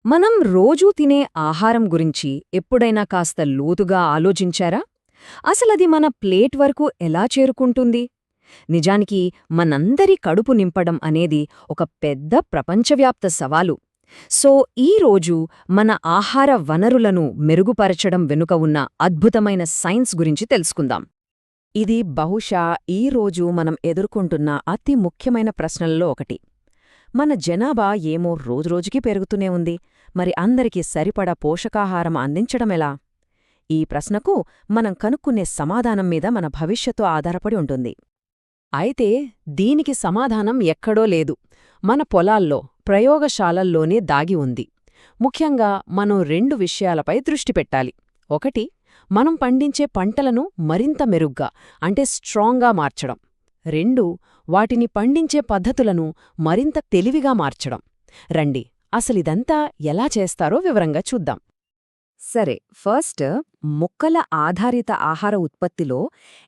మనం రోజూ తినే ఆహారం గురించి ఎప్పుడైనా కాస్త లోతుగా ఆలోచించారా? అసలది మన ప్లేట్ వరకు ఎలా చేరుకుంటుంది? నిజానికి మనందరి కడుపు నింపడం అనేది ఒక పెద్ద ప్రపంచవ్యాప్త సవాలు. సో ఈరోజు మన ఆహార వనరులను మెరుగుపరచడం వెనుక ఉన్న అద్భుతమైన సైన్స్ గురించి తెలుసుకుందాం. ఇది బహుశా ఈరోజు మనం ఎదుర్కొంటున్న అతి ముఖ్యమైన ప్రశ్నలలో ఒకటి. మన జనాభా ఏమో రోజురోజుకీ పెరుగుతూనే ఉంది, మరి అందరికీ సరిపడా పోషకాహారం అందించడమెలా? ఈ ప్రశ్నకు మనం కనుక్కునే సమాధానం మీద మన భవిష్యత్తు ఆధారపడి ఉంటుంది. అయితే దీనికి సమాధానం ఎక్కడో లేదు, మన పొలాల్లో, ప్రయోగశాలల్లోనే దాగి ఉంది. ముఖ్యంగా మనం రెండు విషయాలపై దృష్టి పెట్టాలి. ఒకటి, మనం పండించే పంటలను మరింత మెరుగ్గా అంటే స్ట్రాంగ్గా మార్చడం. రెండు, వాటిని పండించే పద్ధతులను మరింత తెలివిగా మార్చడం. రండి, అసలిదంతా ఎలా చేస్తారో వివరంగా చూద్దాం. సరే, ఫస్ట్ మొక్కల ఆధారిత ఆహార ఉత్పత్తిలో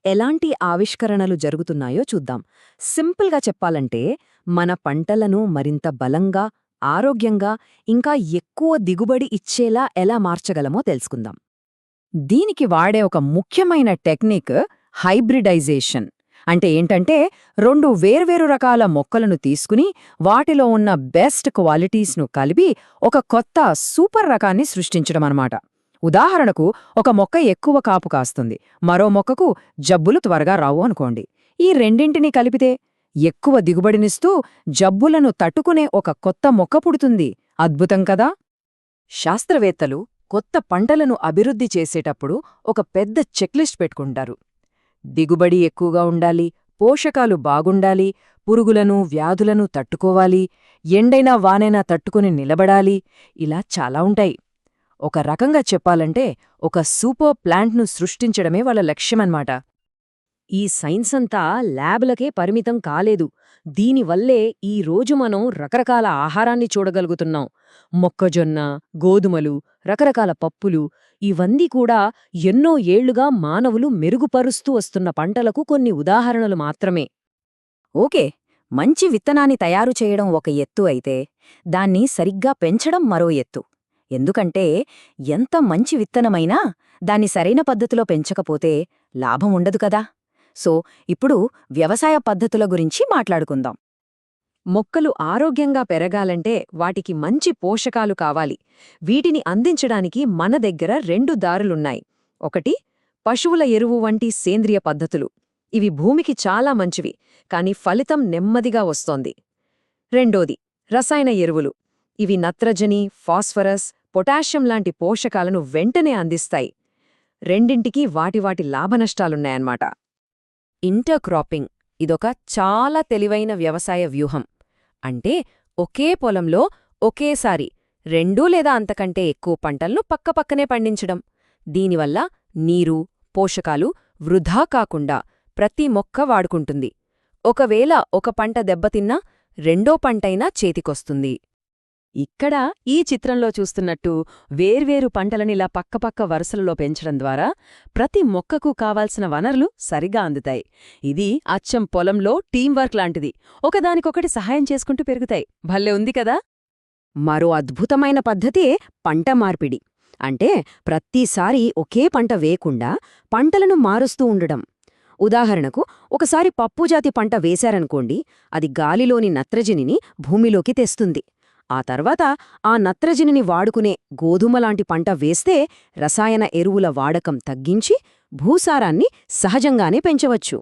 ఎలాంటి ఆవిష్కరణలు జరుగుతున్నాయో చూద్దాం. సింపుల్గా చెప్పాలంటే మన పంటలను మరింత బలంగా, ఆరోగ్యంగా, ఇంకా ఎక్కువ దిగుబడి ఇచ్చేలా ఎలా మార్చగలమో తెలుసుకుందాం. దీనికి వాడే ఒక ముఖ్యమైన టెక్నిక్ హైబ్రిడైజేషన్. అంటే ఏంటంటే రెండు వేర్వేరు రకాల మొక్కలను తీసుకుని వాటిలో ఉన్న బెస్ట్ క్వాలిటీస్ను కలిపి ఒక కొత్త సూపర్ రకాన్ని సృష్టించడమన్నమాట. ఉదాహరణకు, ఒక మొక్క ఎక్కువ కాపు కాస్తుంది, మరో మొక్కకు జబ్బులు త్వరగా రావు అనుకోండి. ఈ రెండింటినీ కలిపితే ఎక్కువ దిగుబడినిస్తూ జబ్బులను తట్టుకునే ఒక కొత్త మొక్క పుడుతుంది. అద్భుతం కదా? శాస్త్రవేత్తలు కొత్త పంటలను అభివృద్ధి చేసేటప్పుడు ఒక పెద్ద చెక్లిస్ట్ పెట్టుకుంటారు. దిగుబడి ఎక్కువగా ఉండాలి, పోషకాలు బాగుండాలి, పురుగులను, వ్యాధులను తట్టుకోవాలి, ఎండైనా వానైనా తట్టుకుని నిలబడాలి, ఇలా చాలా ఉంటాయి. ఒక రకంగా చెప్పాలంటే ఒక సూపర్ ప్లాంట్ను సృష్టించడమే వాళ్ళ లక్ష్యమన్నమాట. ఈ సైన్స్ అంతా ల్యాబ్లకే పరిమితం కాలేదు. దీనివల్లే ఈ రోజు మనం రకరకాల ఆహారాన్ని చూడగలుగుతున్నాం. మొక్కజొన్న, గోధుమలు, రకరకాల పప్పులు, ఇవన్నీ కూడా ఎన్నో ఏళ్లుగా మానవులు మెరుగుపరుస్తూ వస్తున్న పంటలకు కొన్ని ఉదాహరణలు మాత్రమే. ఓకే, మంచి విత్తనాన్ని తయారు చేయడం ఒక ఎత్తు అయితే, దాన్ని సరిగ్గా పెంచడం మరో ఎత్తు. ఎందుకంటే ఎంత మంచి విత్తనమైనా దాన్ని సరైన పద్ధతిలో పెంచకపోతే లాభం ఉండదు కదా. సో ఇప్పుడు వ్యవసాయ పద్ధతుల గురించి మాట్లాడుకుందాం. మొక్కలు ఆరోగ్యంగా పెరగాలంటే వాటికి మంచి పోషకాలు కావాలి. వీటిని అందించడానికి మన దగ్గర రెండు దారులున్నాయి. ఒకటి, పశువుల ఎరువు వంటి సేంద్రియ పద్ధతులు. ఇవి భూమికి చాలా మంచివి, కాని ఫలితం నెమ్మదిగా వస్తోంది. రెండోది, రసాయన ఎరువులు. ఇవి నత్రజని, ఫాస్ఫరస్, పొటాషియం లాంటి పోషకాలను వెంటనే అందిస్తాయి. రెండింటికీ వాటి లాభనష్టాలున్నాయన్నమాట. ఇంటర్క్రాపింగ్ ఇదొక చాలా తెలివైన వ్యవసాయ వ్యూహం. అంటే ఒకే పొలంలో ఒకేసారి రెండు లేదా అంతకంటే ఎక్కువ పంటలను పక్కపక్కనే పండించడం. దీనివల్ల నీరు, పోషకాలు వృధా కాకుండా ప్రతి మొక్క వాడుకుంటుంది. ఒకవేళ ఒక పంట దెబ్బతిన్నా రెండో పంటైనా చేతికొస్తుంది. ఇక్కడ ఈ చిత్రంలో చూస్తున్నట్టు వేర్వేరు పంటలనిలా పక్కపక్క వరుసలలో పెంచడం ద్వారా ప్రతి మొక్కకు కావాల్సిన వనరులు సరిగా అందుతాయి. ఇది అచ్చం పొలంలో టీంవర్క్ లాంటిది. ఒకదానికొకటి సహాయం చేసుకుంటూ పెరుగుతాయి. భలే ఉంది కదా? మరో అద్భుతమైన పద్ధతే పంట మార్పిడి. అంటే ప్రతిసారి ఒకే పంట వేయకుండా పంటలను మారుస్తూ ఉండడం. ఉదాహరణకు, ఒకసారి పప్పుజాతి పంట వేశారనుకోండి, అది గాలిలోని నత్రజనిని భూమిలోకి తెస్తుంది. ఆ తర్వాత ఆ నత్రజనిని వాడుకునే గోధుమలాంటి పంట వేస్తే రసాయన ఎరువుల వాడకం తగ్గించి భూసారాన్ని సహజంగానే పెంచవచ్చు.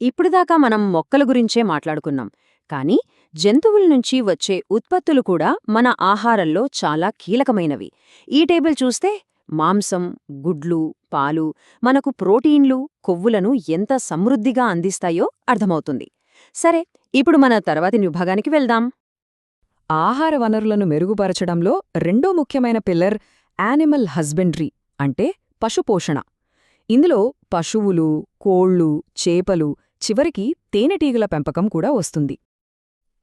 ఇప్పుడుదాకా మనం మొక్కల గురించే మాట్లాడుకున్నాం, కానీ జంతువుల నుంచి వచ్చే ఉత్పత్తులు కూడా మన ఆహారంలో చాలా కీలకమైనవి. ఈ టేబుల్ చూస్తే మాంసం, గుడ్లు, పాలు మనకు ప్రోటీన్లు, కొవ్వులను ఎంత సమృద్ధిగా అందిస్తాయో అర్థమవుతుంది. సరే, ఇప్పుడు మన తర్వాతి విభాగానికి వెళ్దాం. ఆహార వనరులను మెరుగుపరచడంలో రెండో ముఖ్యమైన పిల్లర్ యానిమల్ హస్బెండ్రీ అంటే పశుపోషణ. ఇందులో పశువులు, కోళ్లు, చేపలు, చివరికి తేనెటీగల పెంపకం కూడా వస్తుంది.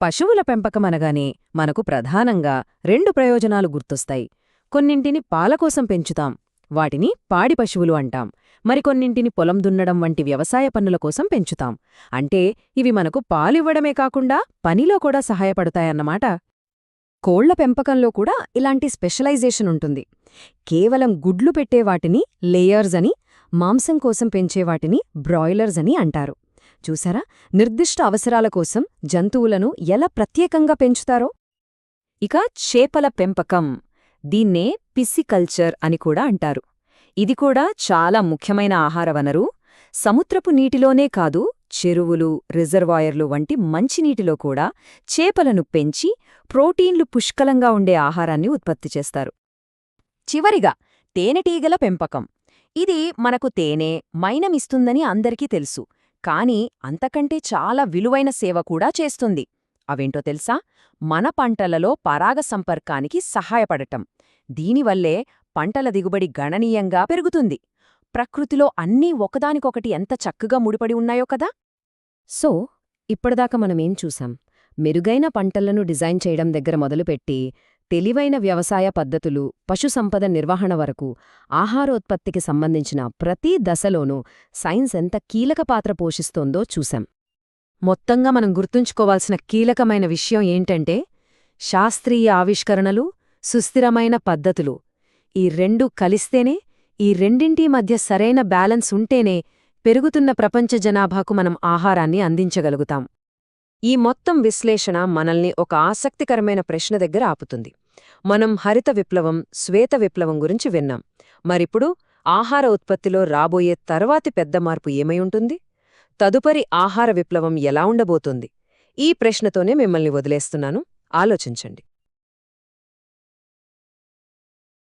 పశువుల పెంపకం అనగానే మనకు ప్రధానంగా రెండు ప్రయోజనాలు గుర్తొస్తాయి. కొన్నింటిని పాలకోసం పెంచుతాం, వాటిని పాడి పశువులు అంటాం. మరికొన్నింటిని పొలం దున్నడం వంటి వ్యవసాయ పనుల కోసం పెంచుతాం. అంటే ఇవి మనకు పాలివ్వడమే కాకుండా పనిలో కూడా సహాయపడతాయన్నమాట. కోళ్ల పెంపకంలో కూడా ఇలాంటి స్పెషలైజేషన్ ఉంటుంది. కేవలం గుడ్లు పెట్టేవాటిని లేయర్స్ అని, మాంసం కోసం పెంచేవాటిని బ్రాయిలర్స్ అని అంటారు. చూసారా, నిర్దిష్ట అవసరాల కోసం జంతువులను ఎలా ప్రత్యేకంగా పెంచుతారో. ఇక చేపల పెంపకం, దీన్నే పిస్సికల్చర్ అని కూడా అంటారు. ఇది కూడా చాలా ముఖ్యమైన ఆహార వనరు. సముద్రపు నీటిలోనే కాదు, చెరువులు, రిజర్వాయర్లు వంటి మంచినీటిలో కూడా చేపలను పెంచి ప్రోటీన్లు పుష్కలంగా ఉండే ఆహారాన్ని ఉత్పత్తి చేస్తారు. చివరిగా తేనెటీగల పెంపకం. ఇది మనకు తేనె, మైనమిస్తుందని అందరికీ తెలుసు. కానీ అంతకంటే చాలా విలువైన సేవ కూడా చేస్తుంది. అవేంటో తెలుసా? మన పంటలలో పరాగ సంపర్కానికి సహాయపడటం. దీనివల్లే పంటల దిగుబడి గణనీయంగా పెరుగుతుంది. ప్రకృతిలో అన్నీ ఒకదానికొకటి ఎంత చక్కగా ముడిపడి ఉన్నాయో కదా. సో, ఇప్పటిదాకా మనమేం చూసాం? మెరుగైన పంటలను డిజైన్ చేయడం దగ్గర మొదలుపెట్టి, తెలివైన వ్యవసాయ పద్ధతులు, పశుసంపద నిర్వహణ వరకు ఆహారోత్పత్తికి సంబంధించిన ప్రతి దశలోనూ సైన్స్ ఎంత కీలక పాత్ర పోషిస్తోందో చూశాం. మొత్తంగా మనం గుర్తుంచుకోవాల్సిన కీలకమైన విషయం ఏంటంటే, శాస్త్రీయ ఆవిష్కరణలు, సుస్థిరమైన పద్ధతులు, ఈ రెండూ కలిస్తేనే, ఈ రెండింటి మధ్య సరైన బ్యాలెన్స్ ఉంటేనే పెరుగుతున్న ప్రపంచ జనాభాకు మనం ఆహారాన్ని అందించగలుగుతాం. ఈ మొత్తం విశ్లేషణ మనల్ని ఒక ఆసక్తికరమైన ప్రశ్న దగ్గర ఆపుతుంది. మనం హరిత విప్లవం, శ్వేత విప్లవం గురించి విన్నాం. మరిప్పుడు ఆహార ఉత్పత్తిలో రాబోయే తర్వాతి పెద్ద మార్పు ఏమై ఉంటుంది? తదుపరి ఆహార విప్లవం ఎలా ఉండబోతుంది? ఈ ప్రశ్నతోనే మిమ్మల్ని వదిలేస్తున్నాను. ఆలోచించండి.